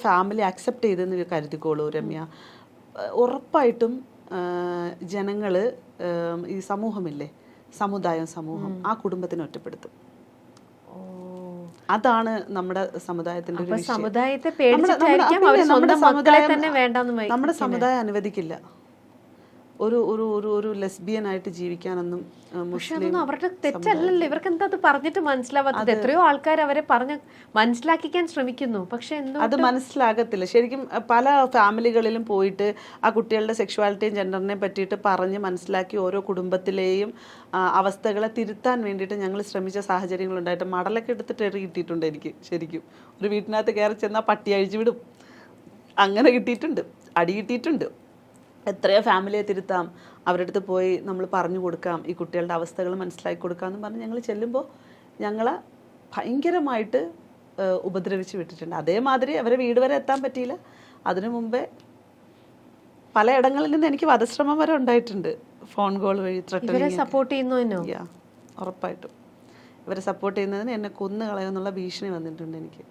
Family accept ചെയ്തെന്ന് കരുതിക്കോളൂ രമ്യ. ഉറപ്പായിട്ടും ജനങ്ങൾ ഈ സമൂഹമില്ലേ, സമൂഹം ആ കുടുംബത്തിനെ ഒറ്റപ്പെടുത്തും. അതാണ് നമ്മുടെ സമുദായത്തിന്റെ ഒരു വിഷയം. നമ്മുടെ സമുദായം അനുവദിക്കില്ല ഒരു ഒരു ഒരു ഒരു ലെസ്ബിയൻ ആയിട്ട് ജീവിക്കാനൊന്നും. അവരുടെ തെറ്റല്ലല്ലോ, ഇവർക്ക് എന്താ അത് പറഞ്ഞിട്ട് മനസ്സിലാവാത്തത്? എത്രയോ ആൾക്കാർ അവരെ പറഞ്ഞ് മനസ്സിലാക്കിക്കാൻ ശ്രമിക്കുന്നു, പക്ഷെ അത് മനസ്സിലാകത്തില്ല. ശരിക്കും പല ഫാമിലികളിലും പോയിട്ട് ആ കുട്ടികളുടെ സെക്ഷുവാലിറ്റിയും ജെൻഡറിനെ പറ്റിയിട്ട് പറഞ്ഞ് മനസ്സിലാക്കി ഓരോ കുടുംബത്തിലെയും അവസ്ഥകളെ തിരുത്താൻ വേണ്ടിയിട്ട് ഞങ്ങൾ ശ്രമിച്ച സാഹചര്യങ്ങളുണ്ടായിട്ട് മടലൊക്കെ എടുത്തിട്ട് എറി കിട്ടിയിട്ടുണ്ട് എനിക്ക്. ശരിക്കും ഒരു വീട്ടിനകത്ത് കയറി ചെന്നാൽ പട്ടി അഴിച്ചു വിടും, അങ്ങനെ കിട്ടിയിട്ടുണ്ട്, അടി കിട്ടിയിട്ടുണ്ട്. എത്രയോ ഫാമിലിയെ തിരുത്താം, അവരുടെ അടുത്ത് പോയി നമ്മൾ പറഞ്ഞു കൊടുക്കാം, ഈ കുട്ടികളുടെ അവസ്ഥകൾ മനസ്സിലാക്കി കൊടുക്കാമെന്ന് പറഞ്ഞ് ഞങ്ങൾ ചെല്ലുമ്പോൾ ഞങ്ങളെ ഭയങ്കരമായിട്ട് ഉപദ്രവിച്ച് വിട്ടിട്ടുണ്ട്. അതേമാതിരി അവരെ വീട് വരെ എത്താൻ പറ്റിയില്ല. അതിനു മുമ്പേ പലയിടങ്ങളിൽ നിന്ന് എനിക്ക് വധശ്രമം വരെ ഉണ്ടായിട്ടുണ്ട്, ഫോൺ കോൾ വഴി. സപ്പോർട്ട് ചെയ്യുന്നു, ഉറപ്പായിട്ടും ഇവരെ സപ്പോർട്ട് ചെയ്യുന്നതിന് എന്നെ കൊന്നു കളയുമെന്നുള്ള ഭീഷണി വന്നിട്ടുണ്ട് എനിക്ക്.